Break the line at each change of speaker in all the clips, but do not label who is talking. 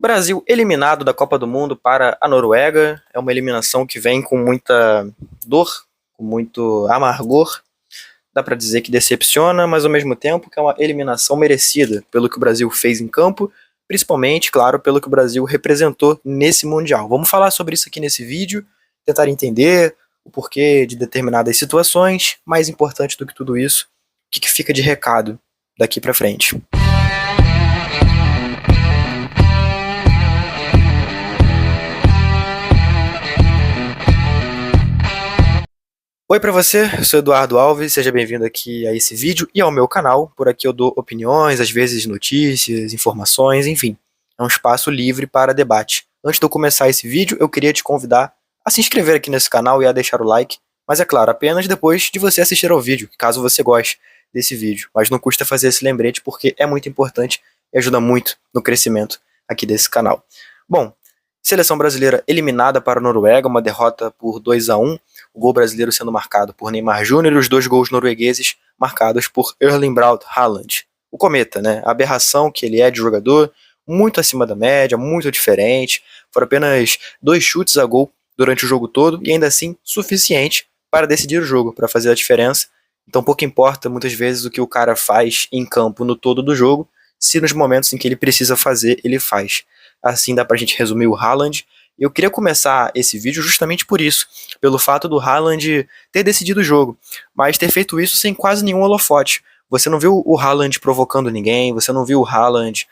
Brasil eliminado da Copa do Mundo para a Noruega. É uma eliminação que vem com muita dor, com muito amargor. Dá para dizer que decepciona, mas ao mesmo tempo que é uma eliminação merecida pelo que o Brasil fez em campo, principalmente, claro, pelo que o Brasil representou nesse Mundial. Vamos falar sobre isso aqui nesse vídeo, tentar entender o porquê de determinadas situações. Mais importante do que tudo isso, o que fica de recado daqui para frente. Oi para você, eu sou Eduardo Alves, seja bem-vindo aqui a esse vídeo e ao meu canal. Por aqui eu dou opiniões, às vezes notícias, informações, enfim. É um espaço livre para debate. Antes de eu começar esse vídeo, eu queria te convidar a se inscrever aqui nesse canal e a deixar o like, mas é claro, apenas depois de você assistir ao vídeo, caso você goste desse vídeo. Mas não custa fazer esse lembrete porque é muito importante e ajuda muito no crescimento aqui desse canal. Bom, seleção brasileira eliminada para a Noruega, uma derrota por 2-1. O gol brasileiro sendo marcado por Neymar Júnior e os dois gols noruegueses marcados por Erling Braut Haaland. O cometa, né? A aberração que ele é de jogador, muito acima da média, muito diferente. Foram apenas 2 chutes a gol durante o jogo todo e ainda assim suficiente para decidir o jogo, para fazer a diferença. Então pouco importa muitas vezes o que o cara faz em campo no todo do jogo, se nos momentos em que ele precisa fazer, ele faz. Assim dá pra gente resumir o Haaland. Eu queria começar esse vídeo justamente por isso, pelo fato do Haaland ter decidido o jogo, mas ter feito isso sem quase nenhum holofote. Você não viu o Haaland provocando ninguém, você não viu o Haaland,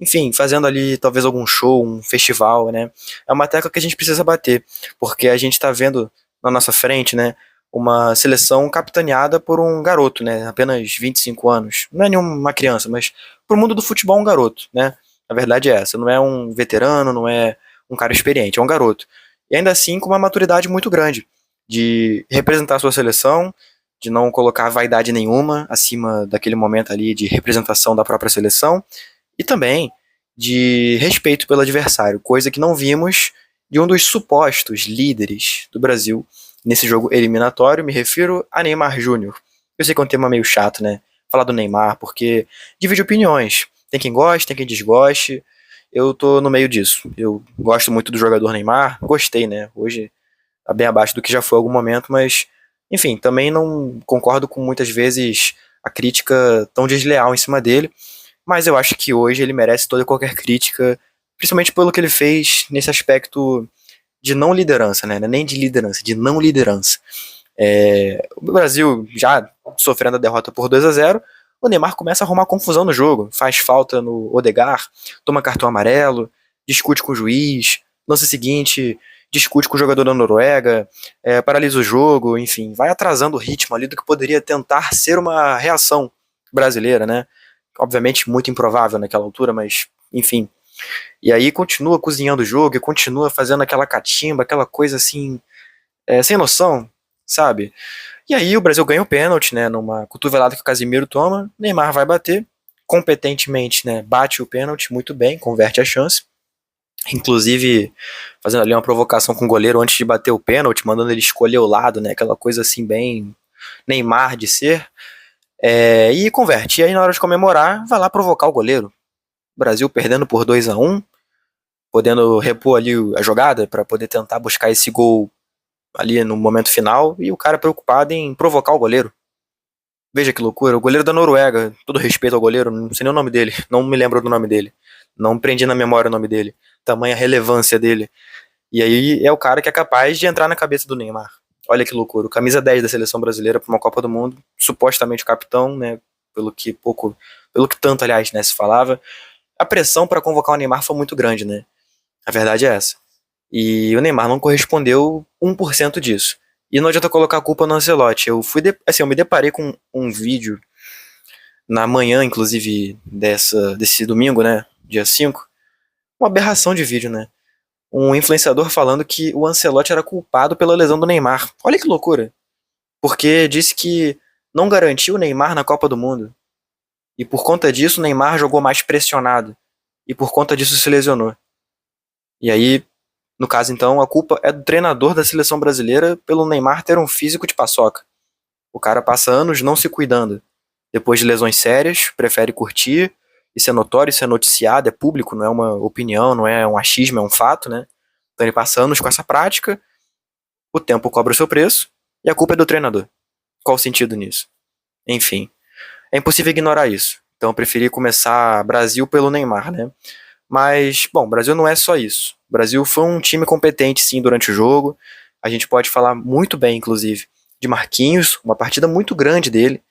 enfim, fazendo ali talvez algum show, um festival, né? É uma tecla que a gente precisa bater, porque a gente está vendo na nossa frente, né, uma seleção capitaneada por um garoto, né, apenas 25 anos. Não é nenhuma criança, mas pro mundo do futebol um garoto, né? A verdade é essa, não é um veterano, não é um cara experiente, é um garoto. E ainda assim com uma maturidade muito grande de representar a sua seleção, de não colocar vaidade nenhuma acima daquele momento ali de representação da própria seleção, e também de respeito pelo adversário, coisa que não vimos de um dos supostos líderes do Brasil nesse jogo eliminatório. Me refiro a Neymar Júnior. Eu sei que é um tema meio chato, né? Falar do Neymar, porque divide opiniões. Tem quem goste, tem quem desgoste. Eu tô no meio disso. Eu gosto muito do jogador Neymar, gostei, né? Hoje tá bem abaixo do que já foi em algum momento, mas enfim, também não concordo com muitas vezes a crítica tão desleal em cima dele, mas eu acho que hoje ele merece toda e qualquer crítica, principalmente pelo que ele fez nesse aspecto de não liderança, né? Nem de liderança, de não liderança. O Brasil já sofrendo a derrota por 2-0, o Neymar começa a arrumar confusão no jogo, faz falta no Odegaard, toma cartão amarelo, discute com o juiz, no lance seguinte discute com o jogador da Noruega, paralisa o jogo, enfim, vai atrasando o ritmo ali do que poderia tentar ser uma reação brasileira, né? Obviamente muito improvável naquela altura, mas enfim. E aí continua cozinhando o jogo, e continua fazendo aquela catimba, aquela coisa assim, sem noção, sabe? E aí o Brasil ganha o pênalti, né, numa cotovelada que o Casimiro toma, Neymar vai bater, competentemente, né, bate o pênalti muito bem, converte a chance, inclusive fazendo ali uma provocação com o goleiro antes de bater o pênalti, mandando ele escolher o lado, né, aquela coisa assim bem Neymar de ser, e converte. E aí na hora de comemorar, vai lá provocar o goleiro. O Brasil perdendo por 2-1, podendo repor ali a jogada para poder tentar buscar esse gol ali no momento final, e o cara preocupado em provocar o goleiro. Veja que loucura, o goleiro da Noruega, todo respeito ao goleiro, não sei nem o nome dele, não me lembro do nome dele, não prendi na memória o nome dele, tamanha relevância dele. E aí é o cara que é capaz de entrar na cabeça do Neymar. Olha que loucura, o camisa 10 da seleção brasileira para uma Copa do Mundo, supostamente o capitão, né, pelo que tanto, aliás, né, se falava. A pressão para convocar o Neymar foi muito grande, né? A verdade é essa. E o Neymar não correspondeu 1% disso. E não adianta colocar a culpa no Ancelotti. Eu me deparei com um vídeo na manhã, inclusive, desse domingo, né? Dia 5. Uma aberração de vídeo, né? Um influenciador falando que o Ancelotti era culpado pela lesão do Neymar. Olha que loucura. Porque disse que não garantiu o Neymar na Copa do Mundo. E por conta disso, o Neymar jogou mais pressionado. E por conta disso se lesionou. E aí, no caso, então, a culpa é do treinador da seleção brasileira pelo Neymar ter um físico de paçoca. O cara passa anos não se cuidando. Depois de lesões sérias, prefere curtir Isso é notório, isso é noticiado, é público, não é uma opinião, não é um achismo, é um fato, né? Então ele passa anos com essa prática, o tempo cobra o seu preço e a culpa é do treinador. Qual o sentido nisso? Enfim, é impossível ignorar isso. Então eu preferi começar Brasil pelo Neymar, né? Mas, bom, o Brasil não é só isso. O Brasil foi um time competente, sim, durante o jogo. A gente pode falar muito bem, inclusive, de Marquinhos, uma partida muito grande dele,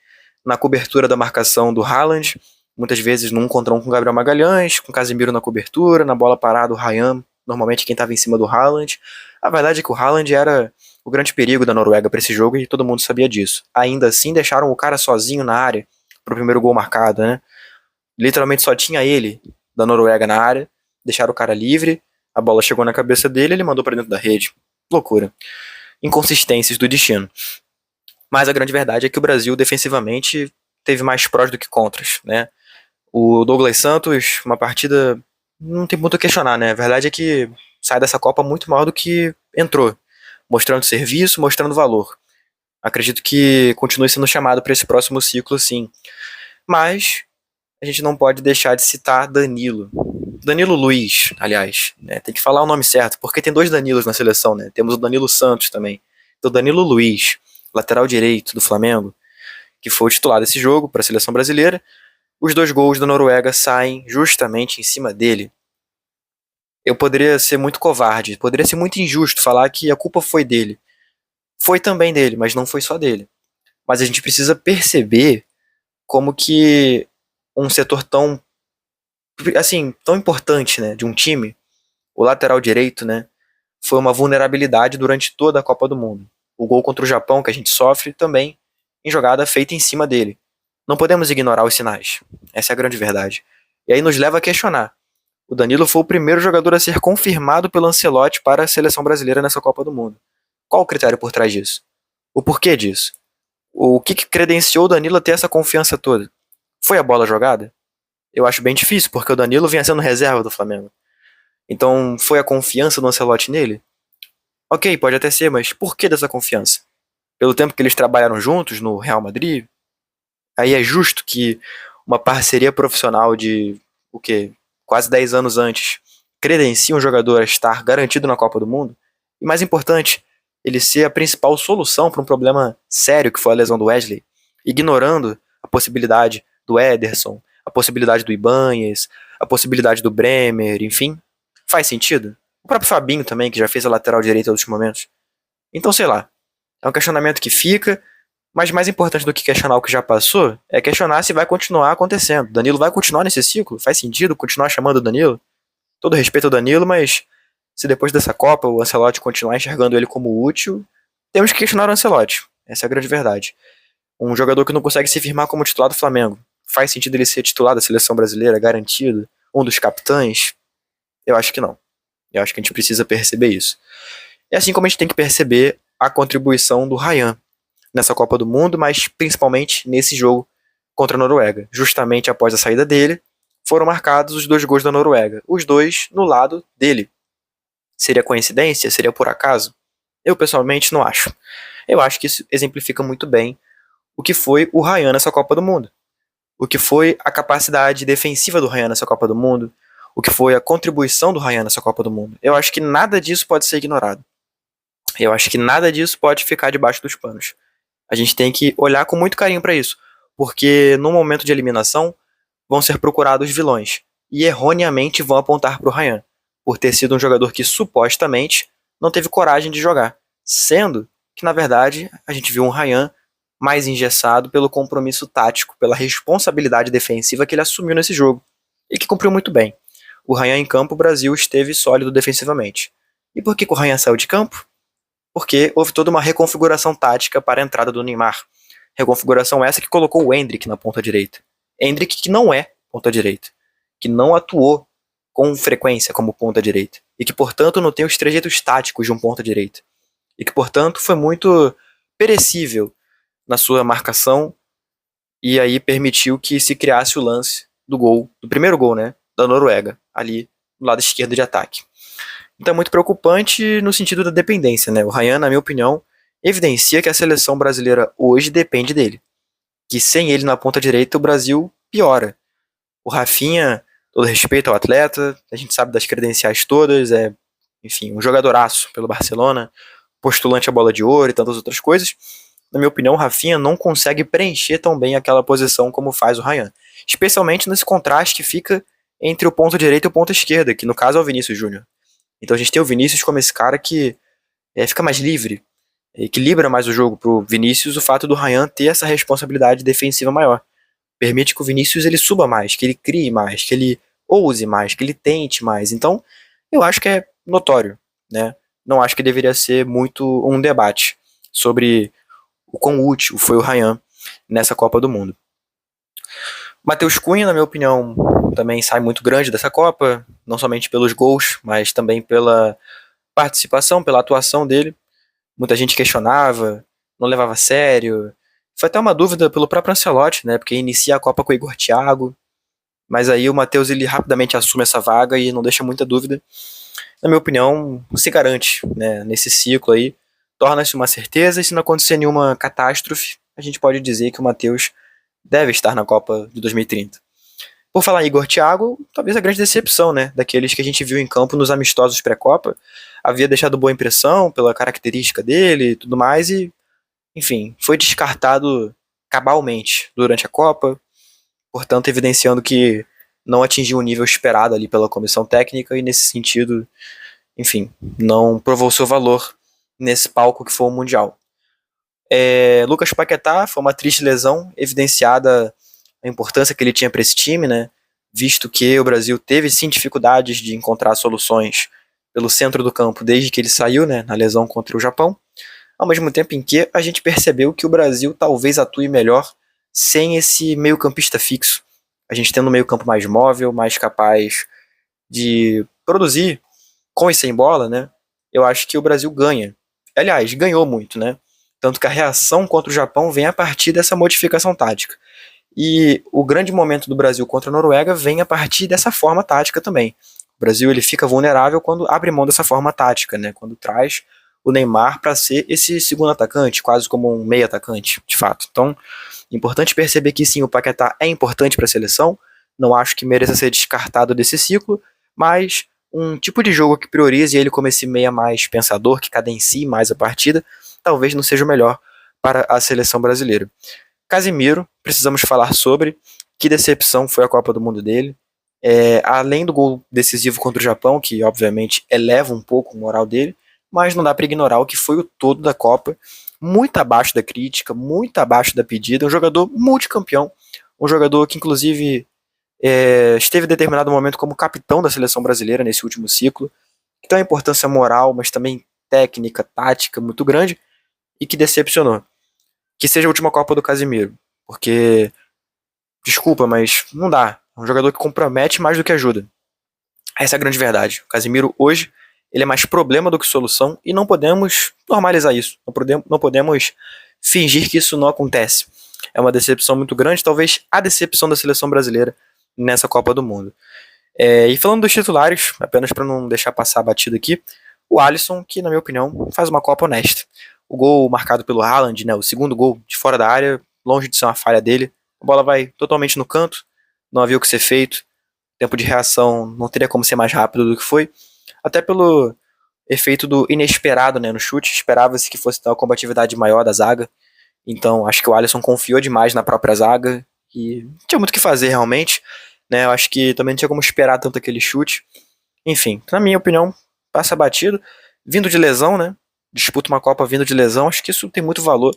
na cobertura da marcação do Haaland, muitas vezes num contra um com o Gabriel Magalhães, com o Casemiro na cobertura, na bola parada o Ryan, normalmente quem estava em cima do Haaland. A verdade é que o Haaland era o grande perigo da Noruega para esse jogo e todo mundo sabia disso. Ainda assim, deixaram o cara sozinho na área para o primeiro gol marcado, né? Literalmente só tinha ele da Noruega na área, deixaram o cara livre, a bola chegou na cabeça dele, ele mandou para dentro da rede. Loucura. Inconsistências do destino. Mas a grande verdade é que o Brasil defensivamente teve mais prós do que contras, né? O Douglas Santos, uma partida não tem muito a questionar, né? A verdade é que sai dessa Copa muito maior do que entrou, mostrando serviço, mostrando valor. Acredito que continue sendo chamado para esse próximo ciclo, sim. Mas a gente não pode deixar de citar Danilo. Danilo Luiz, aliás, né? Tem que falar o nome certo, porque tem dois Danilos na seleção, né? Temos o Danilo Santos também. Então, Danilo Luiz, lateral direito do Flamengo, que foi o titular desse jogo para a seleção brasileira. Os dois gols da Noruega saem justamente em cima dele. Eu poderia ser muito covarde, poderia ser muito injusto falar que a culpa foi dele. Foi também dele, mas não foi só dele. Mas a gente precisa perceber como que um setor tão, assim, tão importante, né, de um time, o lateral direito, né, foi uma vulnerabilidade durante toda a Copa do Mundo. O gol contra o Japão que a gente sofre também em jogada feita em cima dele. Não podemos ignorar os sinais. Essa é a grande verdade. E aí nos leva a questionar. O Danilo foi o primeiro jogador a ser confirmado pelo Ancelotti para a seleção brasileira nessa Copa do Mundo. Qual o critério por trás disso? O porquê disso? O que credenciou o Danilo a ter essa confiança toda? Foi a bola jogada? Eu acho bem difícil, porque o Danilo vinha sendo reserva do Flamengo. Então, foi a confiança do Ancelotti nele? Ok, pode até ser, mas por que dessa confiança? Pelo tempo que eles trabalharam juntos no Real Madrid? Aí é justo que uma parceria profissional de, o quê? Quase 10 anos antes, credencia um jogador a estar garantido na Copa do Mundo? E mais importante, ele ser a principal solução para um problema sério que foi a lesão do Wesley, ignorando a possibilidade do Ederson, a possibilidade do Ibanez, a possibilidade do Bremer, enfim. Faz sentido? O próprio Fabinho também, que já fez a lateral direita nos últimos momentos. Então, sei lá, é um questionamento que fica, mas mais importante do que questionar o que já passou, é questionar se vai continuar acontecendo. Danilo vai continuar nesse ciclo? Faz sentido continuar chamando o Danilo? Todo respeito ao Danilo, mas se depois dessa Copa o Ancelotti continuar enxergando ele como útil, temos que questionar o Ancelotti. Essa é a grande verdade. Um jogador que não consegue se firmar como titular do Flamengo, faz sentido ele ser titular da seleção brasileira, garantido? Um dos capitães? Eu acho que não. Eu acho que a gente precisa perceber isso. É assim como a gente tem que perceber a contribuição do Ryan nessa Copa do Mundo, mas principalmente nesse jogo contra a Noruega. Justamente após a saída dele, foram marcados os dois gols da Noruega. Os dois no lado dele. Seria coincidência? Seria por acaso? Eu pessoalmente não acho. Eu acho que isso exemplifica muito bem o que foi o Ryan nessa Copa do Mundo. O que foi a capacidade defensiva do Ryan nessa Copa do Mundo. O que foi a contribuição do Ryan nessa Copa do Mundo. Eu acho que nada disso pode ser ignorado. Eu acho que nada disso pode ficar debaixo dos panos. A gente tem que olhar com muito carinho para isso, porque no momento de eliminação vão ser procurados vilões e erroneamente vão apontar para o Ryan, por ter sido um jogador que supostamente não teve coragem de jogar, sendo que na verdade a gente viu um Ryan mais engessado pelo compromisso tático, pela responsabilidade defensiva que ele assumiu nesse jogo e que cumpriu muito bem. O Ryan em campo, o Brasil esteve sólido defensivamente. E por que o Ryan saiu de campo? Porque houve toda uma reconfiguração tática para a entrada do Neymar. Reconfiguração essa que colocou o Endrick na ponta direita. Endrick que não é ponta direita, que não atuou com frequência como ponta direita, e que portanto não tem os trejeitos táticos de um ponta direita, e que portanto foi muito perecível na sua marcação, e aí permitiu que se criasse o lance do gol, do primeiro gol, né, da Noruega, ali no lado esquerdo de ataque. Então é muito preocupante no sentido da dependência, né? O Ryan, na minha opinião, evidencia que a seleção brasileira hoje depende dele. Que sem ele na ponta direita o Brasil piora. O Rafinha, todo respeito ao atleta, a gente sabe das credenciais todas, enfim, um jogadoraço pelo Barcelona, postulante à bola de ouro e tantas outras coisas. Na minha opinião, o Rafinha não consegue preencher tão bem aquela posição como faz o Ryan. Especialmente nesse contraste que fica entre o ponto direito e o ponto esquerda, que no caso é o Vinícius Júnior. Então a gente tem o Vinícius como esse cara que fica mais livre, equilibra mais o jogo pro Vinícius o fato do Ryan ter essa responsabilidade defensiva maior. Permite que o Vinícius ele suba mais, que ele crie mais, que ele ouse mais, que ele tente mais. Então, eu acho que é notório, né? Não acho que deveria ser muito um debate sobre o quão útil foi o Ryan nessa Copa do Mundo. Matheus Cunha, na minha opinião, também sai muito grande dessa Copa, não somente pelos gols, mas também pela participação, pela atuação dele. Muita gente questionava, não levava a sério. Foi até uma dúvida pelo próprio Ancelotti, né? Porque inicia a Copa com o Igor Thiago, mas aí o Matheus ele rapidamente assume essa vaga e não deixa muita dúvida. Na minha opinião, se garante, né, nesse ciclo aí, torna-se uma certeza, e se não acontecer nenhuma catástrofe, a gente pode dizer que o Matheus deve estar na Copa de 2030. Por falar em Igor Thiago, talvez a grande decepção, né, daqueles que a gente viu em campo nos amistosos pré-Copa, havia deixado boa impressão pela característica dele e tudo mais, e, enfim, foi descartado cabalmente durante a Copa, portanto, evidenciando que não atingiu o nível esperado ali pela comissão técnica, e nesse sentido, enfim, não provou seu valor nesse palco que foi o Mundial. Lucas Paquetá foi uma triste lesão, evidenciada a importância que ele tinha para esse time, né? Visto que o Brasil teve sim dificuldades de encontrar soluções pelo centro do campo desde que ele saiu, né, na lesão contra o Japão, ao mesmo tempo em que a gente percebeu que o Brasil talvez atue melhor sem esse meio-campista fixo. A gente tendo um meio-campo mais móvel, mais capaz de produzir com e sem bola, né? Eu acho que o Brasil ganha. Aliás, ganhou muito, né? Tanto que a reação contra o Japão vem a partir dessa modificação tática. E o grande momento do Brasil contra a Noruega vem a partir dessa forma tática também. O Brasil ele fica vulnerável quando abre mão dessa forma tática, né? Quando traz o Neymar para ser esse segundo atacante, quase como um meio atacante, de fato. Então, importante perceber que sim, o Paquetá é importante para a seleção. Não acho que mereça ser descartado desse ciclo, mas um tipo de jogo que priorize ele como esse meia mais pensador, que cadencie mais a partida, talvez não seja o melhor para a seleção brasileira. Casemiro, precisamos falar sobre. Que decepção foi a Copa do Mundo dele. Além do gol decisivo contra o Japão, que obviamente eleva um pouco o moral dele, mas não dá para ignorar o que foi o todo da Copa. Muito abaixo da crítica, muito abaixo da pedida. Um jogador multicampeão, um jogador que inclusive esteve em determinado momento como capitão da seleção brasileira nesse último ciclo. Que tem uma importância moral, mas também técnica, tática muito grande, e que decepcionou. Que seja a última Copa do Casemiro, porque, desculpa, mas não dá. É um jogador que compromete mais do que ajuda. Essa é a grande verdade. O Casemiro hoje, ele é mais problema do que solução, e não podemos normalizar isso. Não podemos fingir que isso não acontece. É uma decepção muito grande, talvez a decepção da seleção brasileira nessa Copa do Mundo. E falando dos titulares, apenas para não deixar passar batido aqui, o Alisson, que na minha opinião faz uma Copa honesta. O gol marcado pelo Haaland, né, o segundo gol de fora da área, longe de ser uma falha dele. A bola vai totalmente no canto, não havia o que ser feito. O tempo de reação não teria como ser mais rápido do que foi. Até pelo efeito do inesperado, né, no chute. Esperava-se que fosse ter uma combatividade maior da zaga. Então acho que o Alisson confiou demais na própria zaga e não tinha muito o que fazer realmente. Né, eu acho que também não tinha como esperar tanto aquele chute. Enfim, na minha opinião, passa batido. Vindo de lesão, né? Disputa uma Copa vindo de lesão, acho que isso tem muito valor.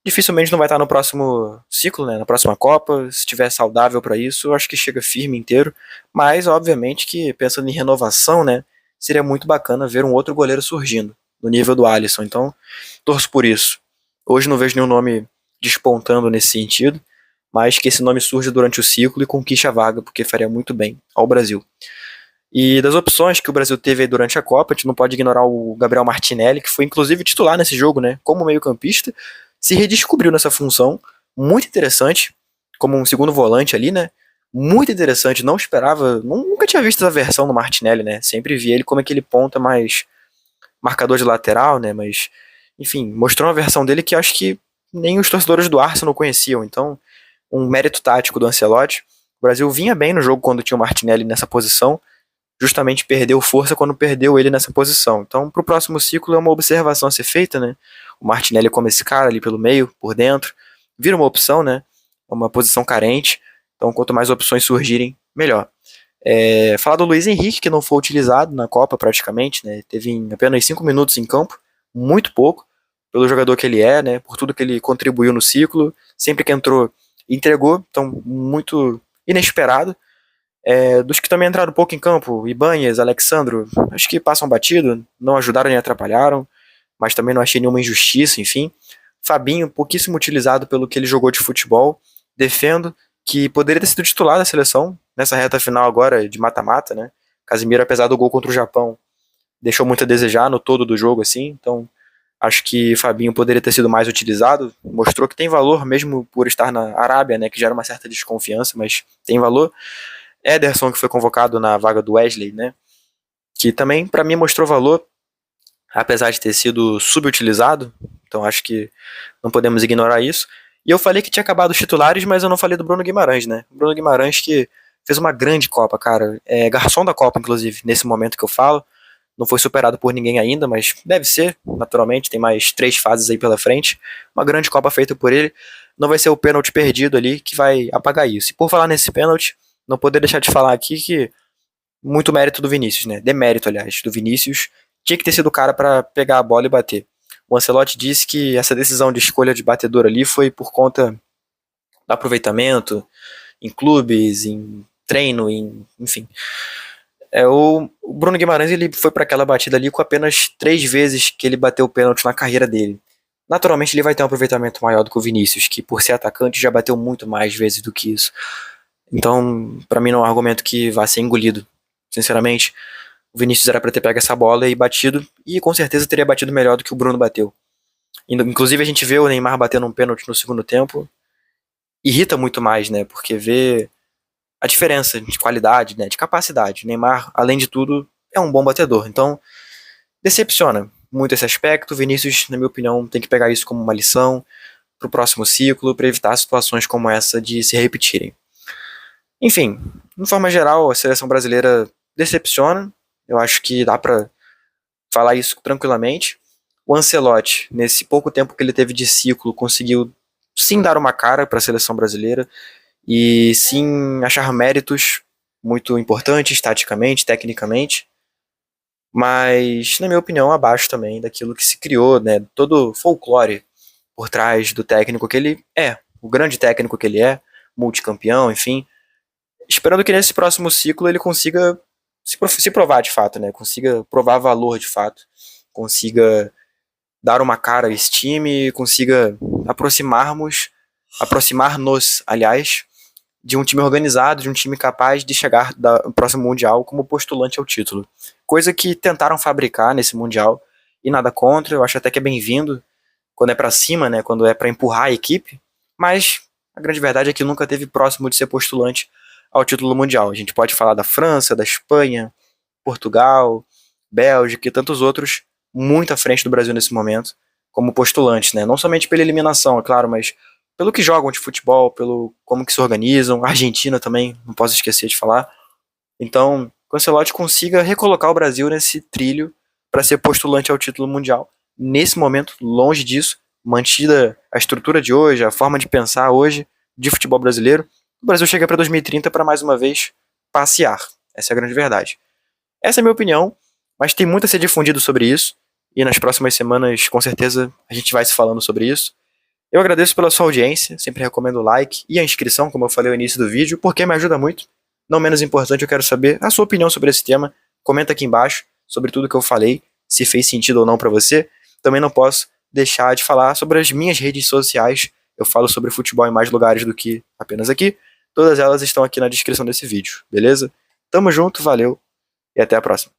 Dificilmente não vai estar no próximo ciclo, né, na próxima Copa. Se estiver saudável para isso, eu acho que chega firme inteiro. Mas, obviamente, que pensando em renovação, né, seria muito bacana ver um outro goleiro surgindo, no nível do Alisson. Então, torço por isso. Hoje não vejo nenhum nome despontando nesse sentido, mas que esse nome surja durante o ciclo e conquiste a vaga, porque faria muito bem ao Brasil. E das opções que o Brasil teve aí durante a Copa, a gente não pode ignorar o Gabriel Martinelli, que foi inclusive titular nesse jogo, né? Como meio-campista, se redescobriu nessa função, muito interessante, como um segundo volante ali, né? Muito interessante, não esperava, nunca tinha visto essa versão do Martinelli, né? Sempre vi ele como aquele ponta mais marcador de lateral, né? Mas, enfim, mostrou uma versão dele que acho que nem os torcedores do Arsenal conheciam. Então, um mérito tático do Ancelotti. Brasil vinha bem no jogo quando tinha o Martinelli nessa posição, justamente perdeu força quando perdeu ele nessa posição. Então, para o próximo ciclo é uma observação a ser feita, né? O Martinelli como esse cara ali pelo meio, por dentro, vira uma opção, né? É uma posição carente. Então, quanto mais opções surgirem, melhor. Falar do Luiz Henrique, que não foi utilizado na Copa praticamente, né? Teve apenas 5 minutos em campo, muito pouco, pelo jogador que ele é, né? Por tudo que ele contribuiu no ciclo. Sempre que entrou, entregou, então muito inesperado. Dos que também entraram pouco em campo, Ibanez, Alexandro, acho que passam batido, não ajudaram nem atrapalharam, mas também não achei nenhuma injustiça, enfim. Fabinho, pouquíssimo utilizado pelo que ele jogou de futebol, defendo que poderia ter sido titular da seleção nessa reta final agora de mata-mata, né? Casemiro, apesar do gol contra o Japão, deixou muito a desejar no todo do jogo, assim, então acho que Fabinho poderia ter sido mais utilizado, mostrou que tem valor mesmo por estar na Arábia, né, que gera uma certa desconfiança, mas tem valor. Ederson, que foi convocado na vaga do Wesley, né? Que também, para mim, mostrou valor, apesar de ter sido subutilizado. Então, acho que não podemos ignorar isso. E eu falei que tinha acabado os titulares, mas eu não falei do Bruno Guimarães, né? O Bruno Guimarães que fez uma grande Copa, cara. Garçom da Copa, inclusive, nesse momento que eu falo. Não foi superado por ninguém ainda, mas deve ser, naturalmente. Tem mais 3 fases aí pela frente. Uma grande Copa feita por ele. Não vai ser o pênalti perdido ali que vai apagar isso. E por falar nesse pênalti, não poder deixar de falar aqui que muito mérito do Vinícius, né? Demérito, aliás, do Vinícius. Tinha que ter sido o cara para pegar a bola e bater. O Ancelotti disse que essa decisão de escolha de batedor ali foi por conta do aproveitamento em clubes, em treino, enfim. O Bruno Guimarães ele foi para aquela batida ali com apenas 3 vezes que ele bateu o pênalti na carreira dele. Naturalmente ele vai ter um aproveitamento maior do que o Vinícius, que por ser atacante já bateu muito mais vezes do que isso. Então, para mim não é um argumento que vai ser engolido. Sinceramente, o Vinícius era para ter pego essa bola e batido, e com certeza teria batido melhor do que o Bruno bateu. Inclusive a gente vê o Neymar batendo um pênalti no segundo tempo, irrita muito mais, né? Porque vê a diferença de qualidade, né? De capacidade. O Neymar, além de tudo, é um bom batedor. Então, decepciona muito esse aspecto. O Vinícius, na minha opinião, tem que pegar isso como uma lição para o próximo ciclo, para evitar situações como essa de se repetirem. Enfim, de forma geral, a seleção brasileira decepciona. Eu acho que dá para falar isso tranquilamente. O Ancelotti, nesse pouco tempo que ele teve de ciclo, conseguiu sim dar uma cara para a seleção brasileira e sim achar méritos muito importantes, taticamente, tecnicamente, mas, na minha opinião, abaixo também daquilo que se criou, né? Todo o folclore por trás do técnico que ele é, o grande técnico que ele é, multicampeão, enfim. Esperando que nesse próximo ciclo ele consiga se provar de fato, né? Consiga provar valor de fato, consiga dar uma cara a esse time, consiga aproximar-nos, aliás, de um time organizado, de um time capaz de chegar no próximo Mundial como postulante ao título. Coisa que tentaram fabricar nesse Mundial, e nada contra, eu acho até que é bem-vindo quando é pra cima, né? Quando é pra empurrar a equipe, mas a grande verdade é que nunca teve próximo de ser postulante ao título mundial. A gente pode falar da França, da Espanha, Portugal, Bélgica e tantos outros muito à frente do Brasil nesse momento, como postulantes, né? Não somente pela eliminação, é claro, mas pelo que jogam de futebol, pelo como que se organizam. A Argentina também, não posso esquecer de falar. Então, que o Ancelotti consiga recolocar o Brasil nesse trilho para ser postulante ao título mundial. Nesse momento, longe disso, mantida a estrutura de hoje, a forma de pensar hoje de futebol brasileiro, o Brasil chega para 2030 para mais uma vez passear. Essa é a grande verdade. Essa é a minha opinião, mas tem muito a ser difundido sobre isso, e nas próximas semanas, com certeza, a gente vai se falando sobre isso. Eu agradeço pela sua audiência, sempre recomendo o like e a inscrição, como eu falei no início do vídeo, porque me ajuda muito. Não menos importante, eu quero saber a sua opinião sobre esse tema. Comenta aqui embaixo sobre tudo que eu falei, se fez sentido ou não para você. Também não posso deixar de falar sobre as minhas redes sociais. Eu falo sobre futebol em mais lugares do que apenas aqui. Todas elas estão aqui na descrição desse vídeo, beleza? Tamo junto, valeu e até a próxima.